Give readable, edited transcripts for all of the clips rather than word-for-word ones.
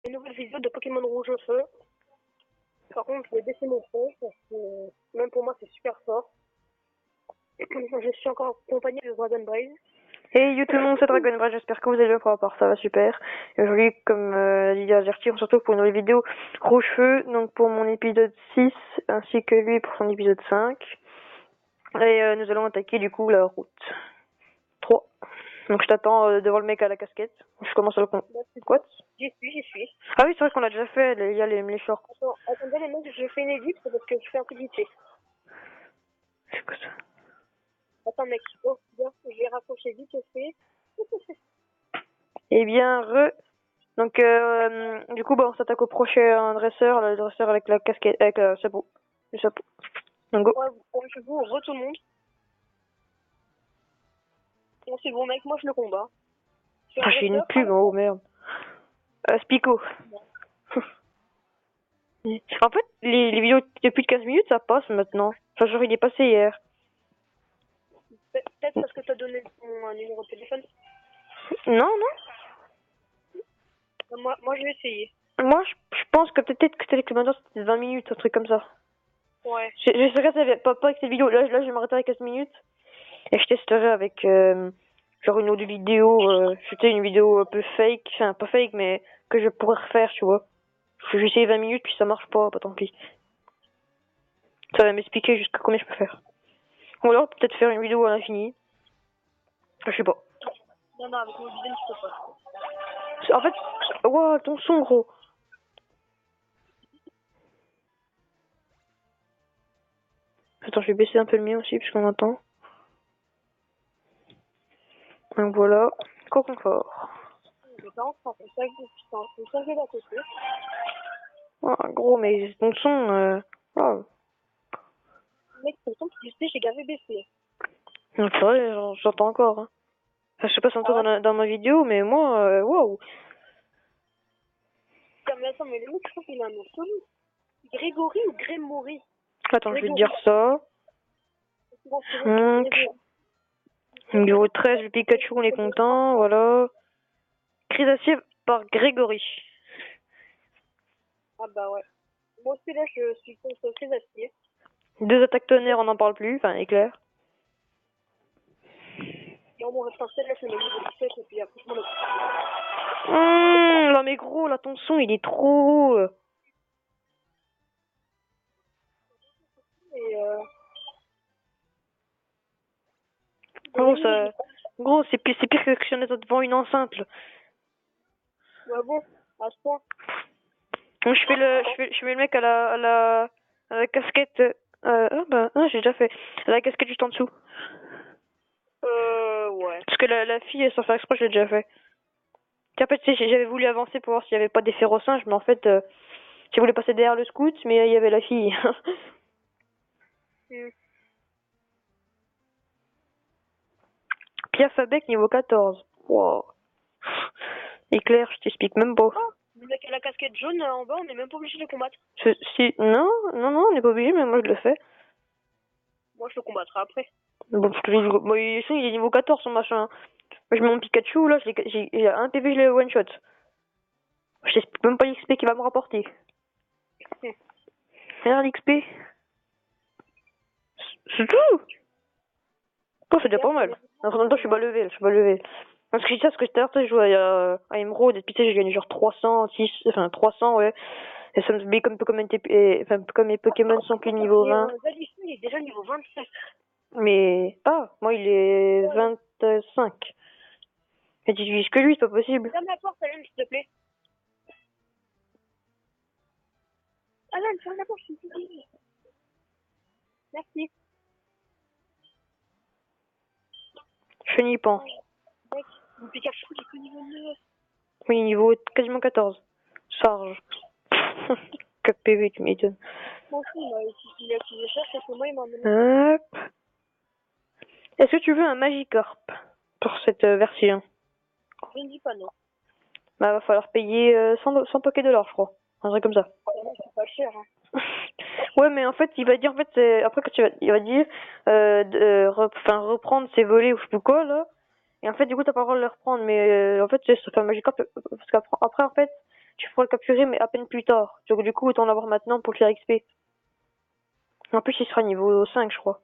une nouvelle vidéo de Pokémon Rouge au feu. Par contre, je vais baisser mon son parce que même pour moi, c'est super fort. Je suis encore accompagné de Dragon Braze. Hey yo tout le monde, c'est Dragon Ball, j'espère que vous allez bien pour la part, ça va super. Et aujourd'hui, comme dit Azerty, on se retrouve pour une nouvelle vidéo Rouge Feu, donc pour mon épisode 6, ainsi que lui pour son épisode 5. Et nous allons attaquer du coup la route 3. Donc je t'attends devant le mec à la casquette. Je commence à le Quoi? J'y suis. Ah oui, c'est vrai qu'on l'a déjà fait, il y a les shorts. Attendez les mecs, je fais une édite parce que je fais un peu vite. C'est quoi ça? Attends mec, oh, bien, je vais raccrocher vite fait. Eh bien, Donc du coup, bah, on s'attaque au prochain dresseur, le dresseur avec la casquette, avec le chapeau. Le chapeau. Donc go. Ouais, je vous re tout le monde. Bon, c'est bon mec, moi je le combat. Ah, j'ai une pub en haut, merde. Spico. En fait, les vidéos de plus de 15 minutes, ça passe maintenant. Enfin, genre, il est passé hier. Peut-être parce que t'as donné ton numéro de téléphone. Non. Moi je vais essayer. Moi, je pense que peut-être que maintenant, c'était 20 minutes, un truc comme ça. Ouais. J'essaierai pas avec cette vidéo. Là, je vais m'arrêter à 15 minutes. Et je testerai avec, genre, une autre vidéo. C'était une vidéo un peu fake. Enfin, pas fake, mais que je pourrais refaire, tu vois. Je vais essayer 20 minutes, puis ça marche pas, tant pis. Ça va m'expliquer jusqu'à combien je peux faire. Ou alors, peut-être faire une vidéo à l'infini. Je sais pas. Non, avec mon vidéo, je peux pas. En fait, wow, ton son, gros. Attends, je vais baisser un peu le mien aussi, parce qu'on entend. Donc voilà. Confort. Mes parents sont en train d'à côté. Oh, gros, mais ton son, wow. Mec, c'est le temps que tu sais, j'ai gavé baissé. C'est vrai, j'entends encore. Hein. Enfin, je sais pas si on entend dans ma vidéo, mais moi, waouh. Mais attends, mais le mec, je crois qu'il a un nom solo. Grégory ou Grémory? Attends, je vais te dire ça. Bon, Numéro 13, le Pikachu, on est content, voilà. Chrysacier par Grégory. Ah bah ouais. Moi aussi, là, je suis contre Chrysacier. 2 attaques tonnerre, on n'en parle plus, enfin éclair. Non, mon référentiel, là, je le mets au niveau 17 et puis après, je m'en occupe. Là, mais gros, là, ton son, il est trop haut. Et Gros, c'est pire que si on était devant une enceinte. Là. ouais, bon, à ce point. Donc, je fais le mec à la casquette. J'ai déjà fait. À la casquette juste en dessous. Ouais. Parce que la fille, sans faire exprès, je l'ai déjà fait. En fait, j'avais voulu avancer pour voir s'il y avait pas des férocinges, mais en fait, j'ai voulu passer derrière le scout, mais il y avait la fille. Piafabec niveau 14. Wow. Éclair, je t'explique même pas. Oh, le mec à la casquette jaune en bas, on n'est même pas obligé de le combattre. Non, on n'est pas obligé, mais moi je le fais. Moi, je le combattrai après. Bon, parce que il est niveau 14 son machin. Moi je mets mon Pikachu, là, j'ai un PV, je l'ai one shot. Je t'explique même pas l'XP qu'il va me rapporter. Regarde l'XP. C'est tout. Oh, c'est déjà pas mal. En même temps, je suis pas levé. Parce que je dis ça, parce que tout à l'heure, je jouais à Emerald, et puis tu sais, j'ai gagné genre 300, ouais. Et ça me met comme mes Pokémon sont plus niveau 20. Zalifu, il est déjà niveau 27. Mais, moi, il est 25. Et tu utilises que lui, c'est pas possible. Ferme la porte, Alan, s'il te plaît. Alan, ferme la porte, s'il te plaît. Merci. Je n'y pense. Mec, mon Pikachu, il est que niveau 9. Oui, niveau quasiment 14. Charge. 4 PV, tu m'étonnes. Moi aussi, il a utilisé ça, c'est que moi, il m'a emmené. Hop. Est-ce que tu veux un Magikarp pour cette version? Je ne dis pas non. Bah, va falloir payer 100 Poké $, je crois. Un truc comme ça. C'est pas cher, hein. Ouais, mais en fait, il va dire, en fait, après, il va dire, reprendre ses volets ou je sais plus quoi, là. Et en fait, du coup, t'as pas le droit de les reprendre, mais en fait, ça fait un Magikarp, parce qu'après, en fait, tu pourras le capturer, mais à peine plus tard. Donc du coup, autant l'avoir maintenant pour le faire XP. En plus, il sera niveau 5, je crois.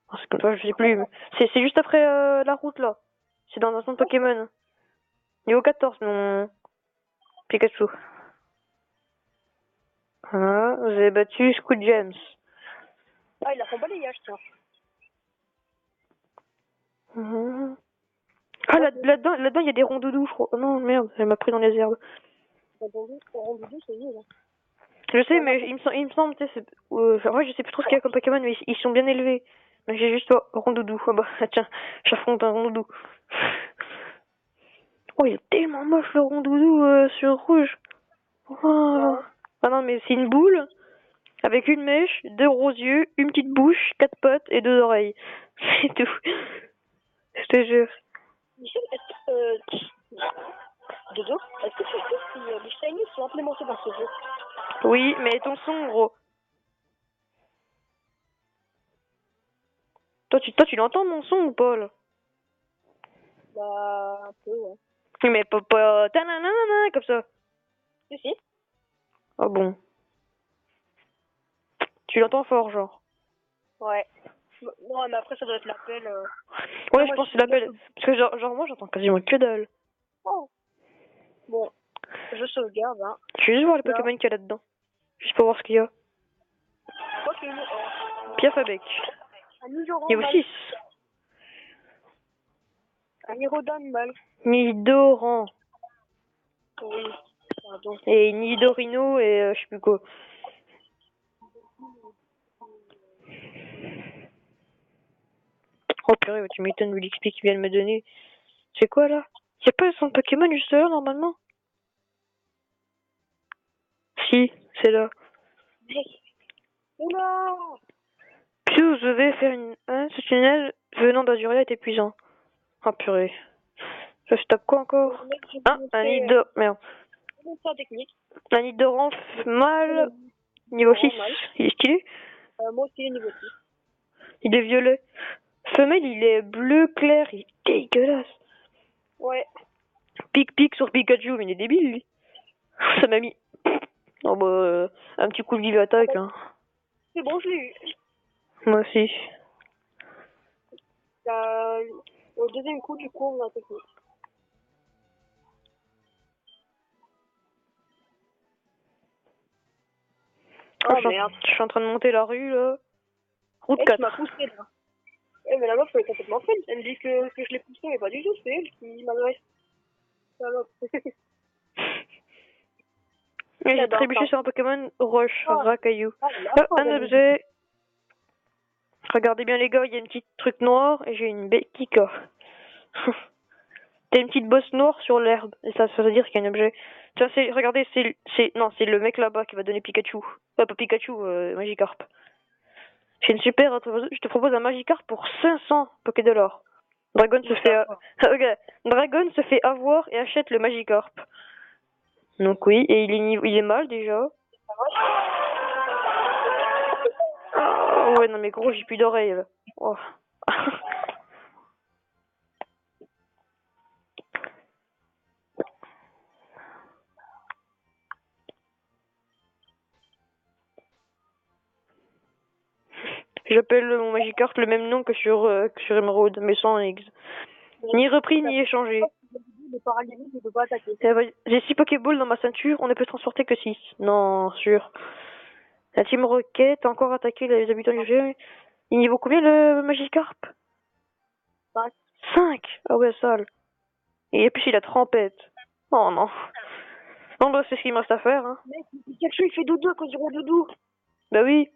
Parce que, enfin, je sais plus. C'est juste après la route, là. C'est dans un centre Pokémon. Niveau 14, mon Pikachu. Voilà, vous avez battu Squid James. Ah, il a son balayage, tiens. Mhm. Ah, là-dedans, il y a des rondoudous, je crois. Oh non, merde, elle m'a pris dans les herbes. Rondoudou, c'est nul. Hein. Je sais, mais il me semble, tu sais, enfin, ouais, je sais plus trop ce qu'il y a comme Pokémon, mais ils sont bien élevés. Mais j'ai juste, rondoudou. Ah bah, tiens, j'affronte un rondoudou. Oh, il est tellement moche le rondoudou sur rouge. Oh. Ah non, mais c'est une boule avec une mèche, 2 gros yeux, une petite bouche, 4 pattes et 2 oreilles. C'est tout. Je te jure. Michel, Dodo, est-ce que tu sais si les shiny sont implémentés dans ce jeu? Oui, mais ton son, gros. Toi, tu l'entends mon son ou pas, là? Bah, un peu, ouais. Oui, mais pas tananana, comme ça. Si. Ah bon. Tu l'entends fort, genre. Ouais. Non, mais après, ça doit être l'appel. Ouais, Non, je moi, pense que je c'est suis l'appel. Parce que genre moi, j'entends quasiment que dalle. Oh. Bon, je sauvegarde, hein. Je vais juste voir les Là. Pokémon qu'il y a là-dedans. Juste pour voir ce qu'il y a. Quoi que Piafabec. un Nidoran Niveau mal. 6. Un Hirodan mal. Nidoran. Oui, pardon. Et Nidorino et je sais plus quoi. Oh purée, tu m'étonnes vu l'XP qu'il vient de me donner. C'est quoi là? Y'a pas son Pokémon juste là normalement? Si, c'est là. Oula! Puis je vais faire une. Hein, ce tunnel venant d'Azuria est épuisant. Ah purée. Ça se tape quoi encore? Ah, un Nidor. Merde. Technique. Un Nidoran mâle. Niveau 6. Mal. Il est stylé? Moi aussi, niveau 6. Il est violet. Femelle, il est bleu clair. Il est dégueulasse. Ouais. Pic sur Pikachu, mais il est débile lui. Ça m'a mis. Oh bah, un petit coup de vive attaque. Hein. C'est bon, je l'ai eu. Moi aussi. Au deuxième coup, du coup, on a technique. Oh, merde. Je suis en train de monter la rue là. Route Elle, 4. tu m'as poussé là. Eh, mais la meuf, elle est complètement folle. Elle me dit que je l'ai poussé, mais pas du tout, c'est elle qui m'adresse. J'ai trébuché sur un Pokémon roche, racaillou. Un objet. Regardez bien les gars, il y a un petit truc noir et j'ai une Kika. T'as une petite bosse noire sur l'herbe et ça veut dire qu'il y a un objet. Tiens, regardez, c'est le mec là-bas qui va donner Pikachu. Pas Pikachu, Magikarp. J'ai une super, je te propose un Magikarp pour 500 Pokédollars. Dragon se fait, ok. Dragon se fait avoir et achète le Magikarp. Donc oui, et il est mal déjà. Oh, ouais, non mais gros, j'ai plus d'oreilles là. Oh. J'appelle mon Magikarp le même nom que sur Emerald, mais sans Eggs. Ni repris, ni échangé. J'ai 6 Pokéballs dans ma ceinture, on ne peut transporter que 6. Non, sûr. La Team Rocket a encore attaqué les habitants du jeu. Il niveau combien le Magikarp? 5. Ah ouais, sale. Et puis il a trompette. Oh non. Bon bah c'est ce qu'il me reste à faire. Hein. Mec, Pikachu il fait doudou à cause du rond doudou. Bah oui.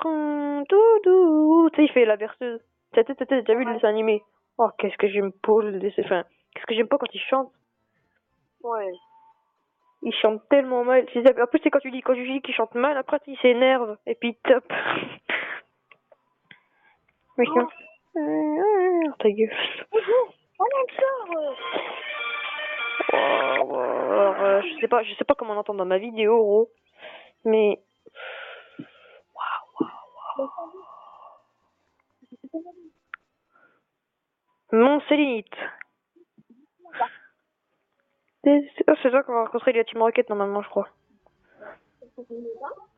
Doudou. Tu sais, il fait la berceuse. T'as vu le dessin animé? Oh, qu'est-ce que j'aime pas le dessin. Enfin, qu'est-ce que j'aime pas quand il chante. Ouais. Il chante tellement mal. En plus, c'est quand tu dis qu'il chante mal, après il s'énerve. Et puis top. Mais ta gueule. Oh non, sort. Alors, je sais pas comment on entend dans ma vidéo, gros. Mais. Mon Sélénite. Oh, c'est toi qu'on va rencontrer la Team Rocket normalement, je crois.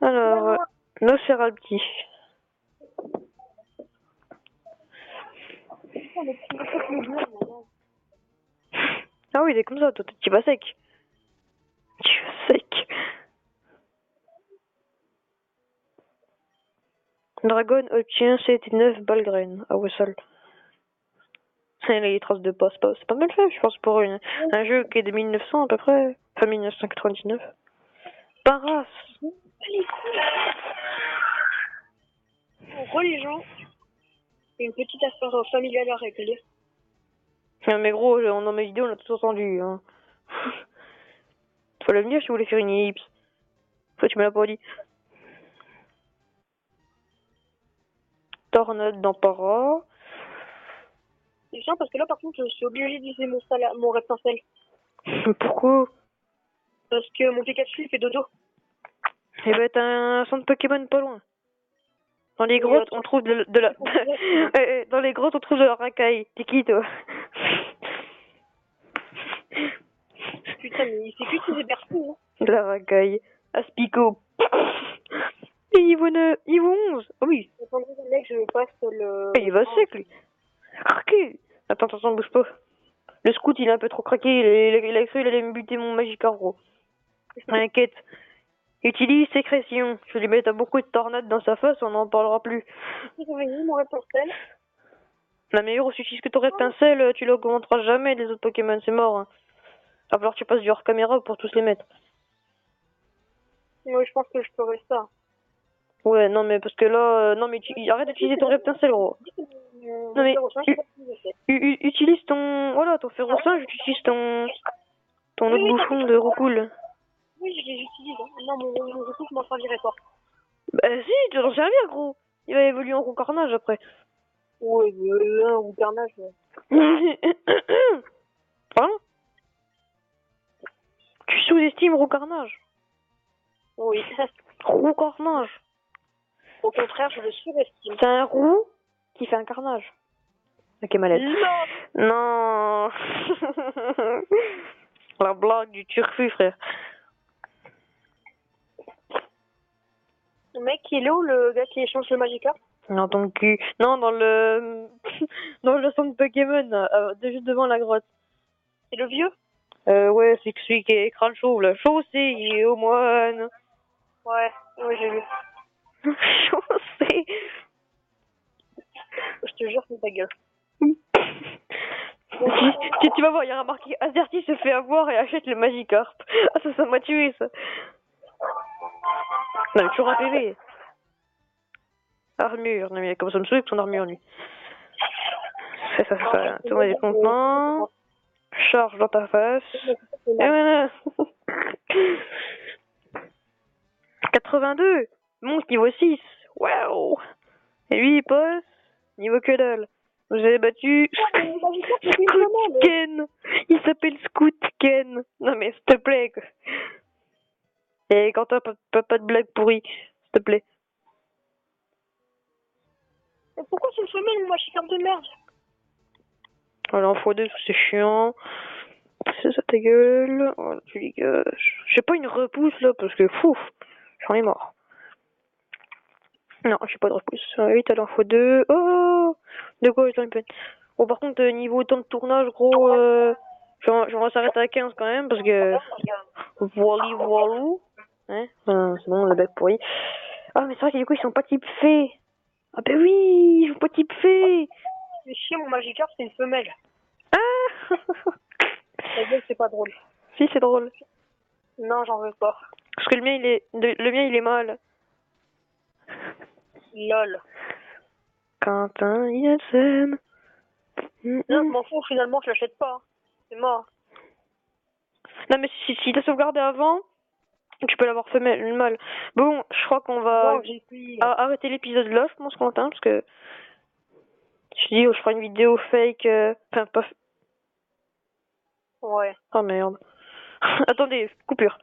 Alors, Noceralpti. Ah oui, il est comme ça, toi, tu vas sec. Tu vas sec. Dragon obtient 7 et 9 Balgraine. Ah ouais, sale. Les traces de pas, c'est pas mal fait, je pense, pour un jeu qui est de 1900 à peu près. Enfin, 1999. Paras. Religion, une petite affaire familiale à régler. Non, mais gros, dans mes vidéos, on a tout entendu. Hein. Fallait me dire si vous voulez faire une ellipse. Toi, tu me l'as pas dit. Tornade dans Para. C'est chiant parce que là, par contre, je suis obligée d'utiliser mon reptincelle. Pourquoi? Parce que mon Pikachu, il fait dodo. Eh ben, t'as un centre Pokémon pas loin. Dans les grottes, on trouve de la... Dans les grottes, on trouve de la racaille. T'es qui, toi? Putain, mais il fait que des berceaux, hein. De la racaille. Aspico. Et Niveau 9, Niveau 11. Oh oui. Attendez, mec, je passe le... Il va sec, lui. Craqué. Attends, bouge pas. Le scout, il est un peu trop craqué. Il a cru qu'il allait me buter mon Magikarp, gros. Inquiète. Utilise sécrétion. Je vais lui mettre beaucoup de tornades dans sa face, on n'en parlera plus. Mon reptincelle. La meilleure, il suffit que ton reptincelle, tu l'augmenteras jamais des autres Pokémon, c'est mort. Hein. Va falloir que tu passes du hors caméra pour tous les mettre. Ouais, je pense que je ferai ça. Ouais, non, mais parce que là, non, mais arrête d'utiliser ton reptincelle, gros. Non, mais utilise ton, voilà, ton ferrosinge, utilise ton autre bouchon de roucoule. Oui, j'utilise. Non, mon roucoule, je m'en servirai pas. Bah si, tu vas t'en servir, gros. Il va évoluer en roucarnage après. Ouais, un roucarnage. Pardon? Tu sous-estimes roucarnage. Oui. Roucarnage. Au contraire, je le surestime. C'est un roux qui fait un carnage. Ok, malade. Non. La blague du turfu, frère. Le mec, il est où, le gars qui échange le Magikarp? Non, ton cul. Non, dans le dans le centre Pokémon, juste devant la grotte. C'est le vieux? Ouais, c'est celui qui est crâne chauve, là. Chaussé, il est au moine. Ouais, j'ai vu. Chaussé. Je te jure, c'est ta gueule. Tu vas voir, il y a remarqué Azerty se fait avoir et achète le Magikarp. Ah, ça m'a tué, ça. Non, mais toujours un PV. Armure. Non, mais comme ça me saoule avec ton armure, lui. Ça. Tournoi des contenants. Charge dans ta face. Et voilà. 82. Monte niveau 6. Waouh. Et lui, il passe. Niveau que dalle. Vous avez battu Scout Ken. Il s'appelle Scout Ken. Non mais s'il te plaît. Quoi. Et quand t'as pas de blague pourrie, s'il te plaît. Mais pourquoi c'est une femelle, mon Magikarp de merde? Voilà, en x2, c'est chiant. C'est ça ta gueule. Voilà, tu dégages. J'ai pas une repousse là parce que fouf, j'en ai marre. Non, j'ai pas de repousse. 8 à x2. Oh, de quoi j'en ai peine. Bon, par contre, niveau temps de tournage, gros, j'aimerais s'arrêter à 15 quand même parce que. Voilà. Hein, c'est bon, le bec pourri. Ah, mais c'est vrai que du coup, ils sont pas type fée. Ah, ben oui, ils sont pas type fée. Mais chier, mon Magikarp, c'est une femelle. Ah. La gueule, c'est pas drôle. Si, c'est drôle. Non, j'en veux pas. Parce que le mien, il est mâle. Lol. Quentin, il s'aime. Non, je m'en fous, finalement, je l'achète pas. C'est mort. Non, mais si t'as sauvegardé avant, tu peux l'avoir fait mal. Bon, je crois qu'on va arrêter l'épisode là, je pense, Quentin, parce que je dis, je ferai une vidéo fake. Enfin, pas. Ouais. Oh merde. Attendez, coupure.